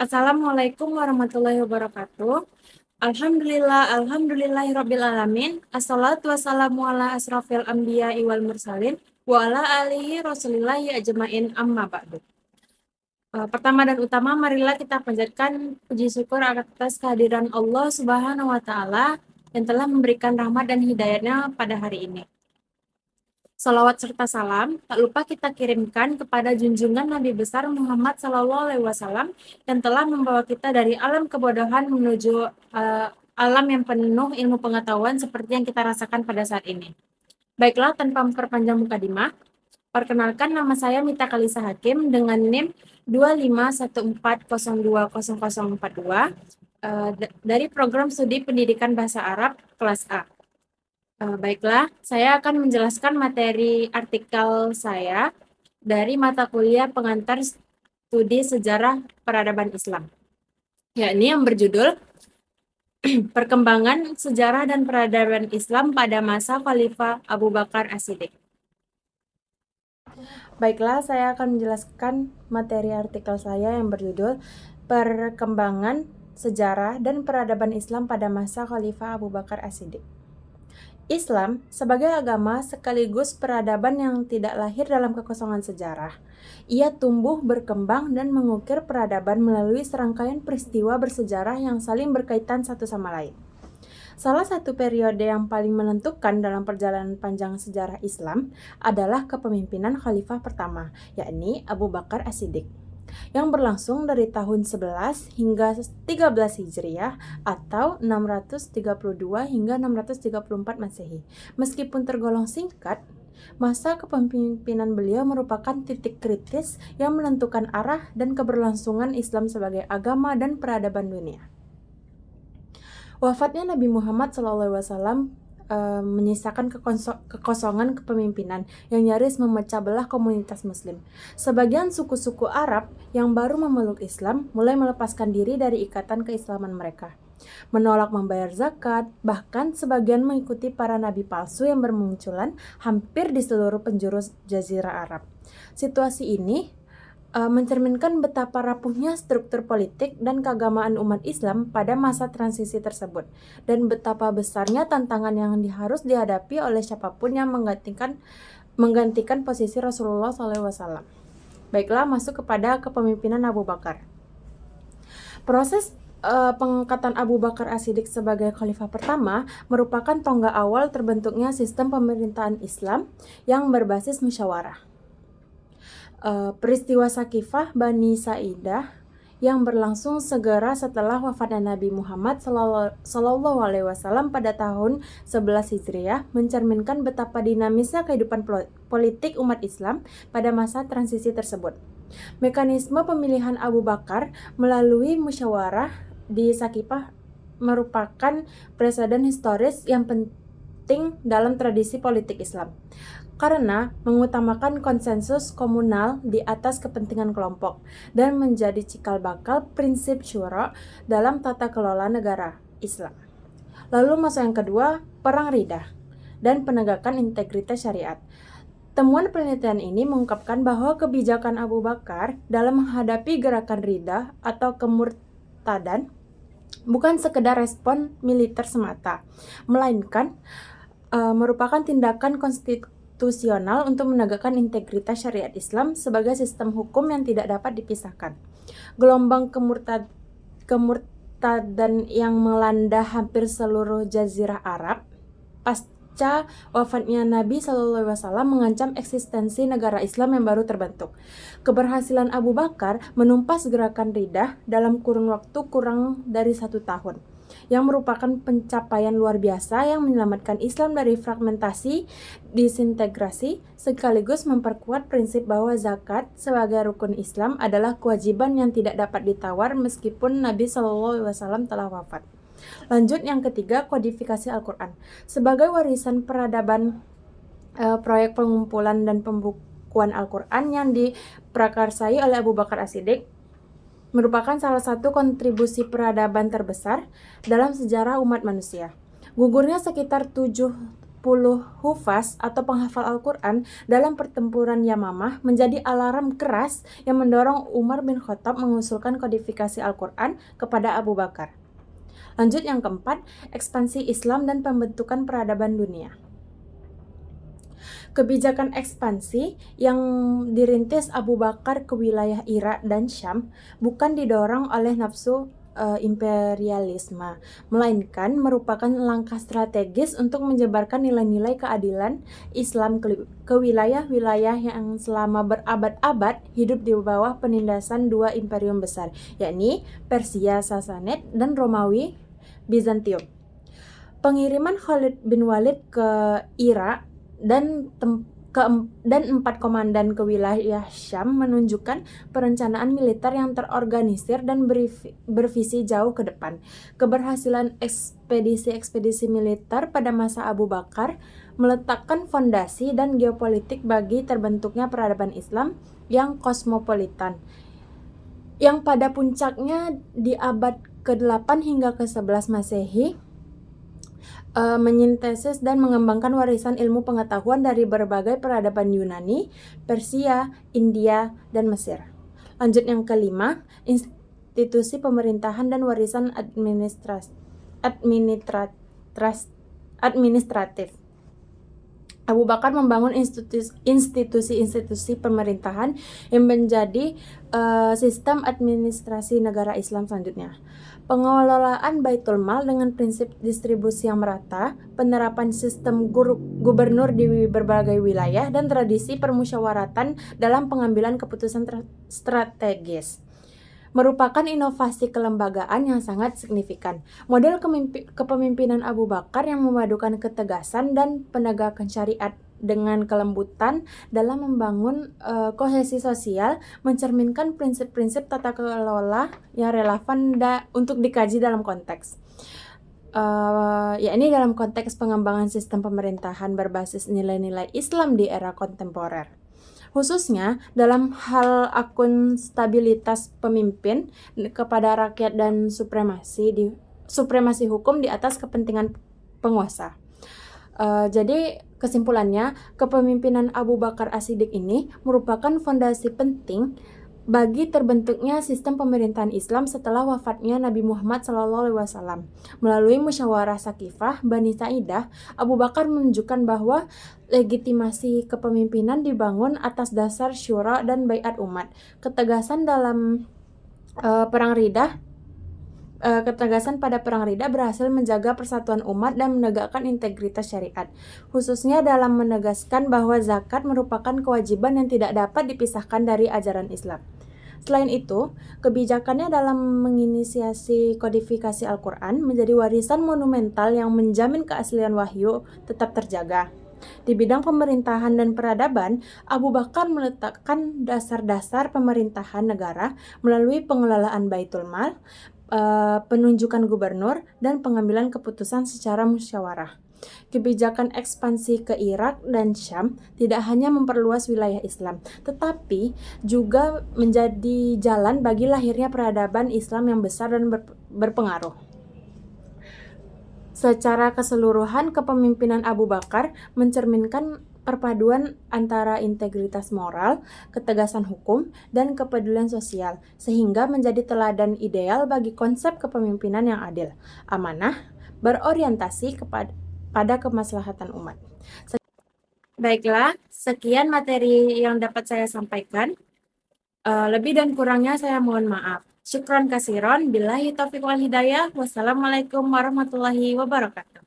Assalamualaikum warahmatullahi wabarakatuh. Alhamdulillahirabbil alamin. Assalatu wassalamu ala asrofil anbiya'i wal mursalin wa ala alihi rasulillahi ajmain amma ba'du. Pertama dan utama marilah kita panjatkan puji syukur atas kehadiran Allah Subhanahu wa taala yang telah memberikan rahmat dan hidayahnya pada hari ini. Salawat serta salam tak lupa kita kirimkan kepada junjungan Nabi besar Muhammad SAW yang telah membawa kita dari alam kebodohan menuju alam yang penuh ilmu pengetahuan seperti yang kita rasakan pada saat ini. Baiklah, tanpa memperpanjang mukadimah, perkenalkan nama saya Mita Kalisa Hakim dengan NIM 251402042 dari program studi pendidikan bahasa Arab kelas A. Baiklah, saya akan menjelaskan materi artikel saya dari mata kuliah pengantar studi sejarah peradaban Islam, yakni yang berjudul Perkembangan Sejarah dan Peradaban Islam pada Masa Khalifah Abu Bakar As-Siddiq. Baiklah, saya akan menjelaskan materi artikel saya yang berjudul Perkembangan Sejarah dan Peradaban Islam pada Masa Khalifah Abu Bakar As-Siddiq. Islam sebagai agama sekaligus peradaban yang tidak lahir dalam kekosongan sejarah. Ia tumbuh, berkembang, dan mengukir peradaban melalui serangkaian peristiwa bersejarah yang saling berkaitan satu sama lain. Salah satu periode yang paling menentukan dalam perjalanan panjang sejarah Islam adalah kepemimpinan Khalifah pertama, yakni Abu Bakar As-Siddiq, yang berlangsung dari tahun 11 hingga 13 Hijriah atau 632 hingga 634 Masehi. Meskipun tergolong singkat, masa kepemimpinan beliau merupakan titik kritis yang menentukan arah dan keberlangsungan Islam sebagai agama dan peradaban dunia. Wafatnya Nabi Muhammad SAW menyisakan kekosongan kepemimpinan yang nyaris memecah belah komunitas muslim. Sebagian suku-suku Arab yang baru memeluk Islam mulai melepaskan diri dari ikatan keislaman mereka, menolak membayar zakat, bahkan sebagian mengikuti para nabi palsu yang bermunculan hampir di seluruh penjuru Jazirah Arab. Situasi ini mencerminkan betapa rapuhnya struktur politik dan keagamaan umat Islam pada masa transisi tersebut, dan betapa besarnya tantangan yang harus dihadapi oleh siapapun yang menggantikan posisi Rasulullah SAW. Baiklah, masuk kepada kepemimpinan Abu Bakar. Proses pengangkatan Abu Bakar As-Siddiq sebagai khalifah pertama merupakan tonggak awal terbentuknya sistem pemerintahan Islam yang berbasis musyawarah. Peristiwa Sakifah Bani Sa'idah yang berlangsung segera setelah wafatnya Nabi Muhammad SAW pada tahun 11 Hijriah mencerminkan betapa dinamisnya kehidupan politik umat Islam pada masa transisi tersebut. Mekanisme pemilihan Abu Bakar melalui musyawarah di Sakifah merupakan preseden historis yang penting dalam tradisi politik Islam, karena mengutamakan konsensus komunal di atas kepentingan kelompok dan menjadi cikal bakal prinsip syura dalam tata kelola negara Islam. Lalu masuk yang kedua, perang Riddah dan penegakan integritas syariat. Temuan penelitian ini mengungkapkan bahwa kebijakan Abu Bakar dalam menghadapi gerakan Riddah atau kemurtadan bukan sekedar respon militer semata, melainkan merupakan tindakan konstitusional untuk menegakkan integritas syariat Islam sebagai sistem hukum yang tidak dapat dipisahkan. Gelombang kemurtadan yang melanda hampir seluruh Jazirah Arab pasca wafatnya Nabi SAW mengancam eksistensi negara Islam yang baru terbentuk. Keberhasilan Abu Bakar menumpas gerakan Riddah dalam kurun waktu kurang dari 1 tahun, yang merupakan pencapaian luar biasa yang menyelamatkan Islam dari fragmentasi, disintegrasi, sekaligus memperkuat prinsip bahwa zakat sebagai rukun Islam adalah kewajiban yang tidak dapat ditawar meskipun Nabi SAW telah wafat. Lanjut yang ketiga, kodifikasi Al-Quran. Sebagai warisan peradaban, proyek pengumpulan dan pembukuan Al-Quran yang diprakarsai oleh Abu Bakar As-Siddiq merupakan salah satu kontribusi peradaban terbesar dalam sejarah umat manusia. Gugurnya sekitar 7 hufaz atau penghafal Al-Quran dalam pertempuran Yamamah menjadi alarm keras yang mendorong Umar bin Khattab mengusulkan kodifikasi Al-Quran kepada Abu Bakar. Lanjut yang keempat, ekspansi Islam dan pembentukan peradaban dunia. Kebijakan ekspansi yang dirintis Abu Bakar ke wilayah Irak dan Syam bukan didorong oleh nafsu imperialisme, melainkan merupakan langkah strategis untuk menyebarkan nilai-nilai keadilan Islam ke wilayah-wilayah yang selama berabad-abad hidup di bawah penindasan dua imperium besar, yakni Persia Sasanid dan Romawi Bizantium. Pengiriman Khalid bin Walid ke Irak dan 4 komandan ke wilayah Syam menunjukkan perencanaan militer yang terorganisir dan bervisi jauh ke depan. Keberhasilan ekspedisi-ekspedisi militer pada masa Abu Bakar meletakkan fondasi dan geopolitik bagi terbentuknya peradaban Islam yang kosmopolitan, yang pada puncaknya di abad ke-8 hingga ke-11 Masehi menyintesis dan mengembangkan warisan ilmu pengetahuan dari berbagai peradaban Yunani, Persia, India, dan Mesir. Lanjut yang kelima, institusi pemerintahan dan warisan administratif. Abu Bakar membangun institusi-institusi pemerintahan yang menjadi sistem administrasi negara Islam selanjutnya. Pengelolaan Baitul Mal dengan prinsip distribusi yang merata, penerapan sistem gubernur di berbagai wilayah, dan tradisi permusyawaratan dalam pengambilan keputusan strategis merupakan inovasi kelembagaan yang sangat signifikan. Model kepemimpinan Abu Bakar yang memadukan ketegasan dan penegakan syariat dengan kelembutan dalam membangun kohesi sosial mencerminkan prinsip-prinsip tata kelola yang relevan untuk dikaji dalam konteks. Yakni dalam konteks pengembangan sistem pemerintahan berbasis nilai-nilai Islam di era kontemporer. Khususnya dalam hal akuntabilitas pemimpin kepada rakyat dan supremasi hukum di atas kepentingan penguasa. Jadi kesimpulannya, kepemimpinan Abu Bakar As-Siddiq ini merupakan fondasi penting bagi terbentuknya sistem pemerintahan Islam setelah wafatnya Nabi Muhammad SAW. Melalui musyawarah Sakifah Bani Sa'idah, Abu Bakar menunjukkan bahwa legitimasi kepemimpinan dibangun atas dasar syura dan baiat umat. Ketegasan pada perang Ridha berhasil menjaga persatuan umat dan menegakkan integritas syariat, khususnya dalam menegaskan bahwa zakat merupakan kewajiban yang tidak dapat dipisahkan dari ajaran Islam. Selain itu, kebijakannya dalam menginisiasi kodifikasi Al-Quran menjadi warisan monumental yang menjamin keaslian wahyu tetap terjaga. Di bidang pemerintahan dan peradaban, Abu Bakar meletakkan dasar-dasar pemerintahan negara melalui pengelolaan Baitul Mal, penunjukan gubernur, dan pengambilan keputusan secara musyawarah. Kebijakan ekspansi ke Irak dan Syam tidak hanya memperluas wilayah Islam, tetapi juga menjadi jalan bagi lahirnya peradaban Islam yang besar dan berpengaruh. Secara keseluruhan, kepemimpinan Abu Bakar mencerminkan perpaduan antara integritas moral, ketegasan hukum, dan kepedulian sosial, sehingga menjadi teladan ideal bagi konsep kepemimpinan yang adil, amanah, berorientasi pada kemaslahatan umat. Baiklah, sekian materi yang dapat saya sampaikan. Lebih dan kurangnya saya mohon maaf. Syukran kasiron, billahi taufiq wal hidayah. Wassalamualaikum warahmatullahi wabarakatuh.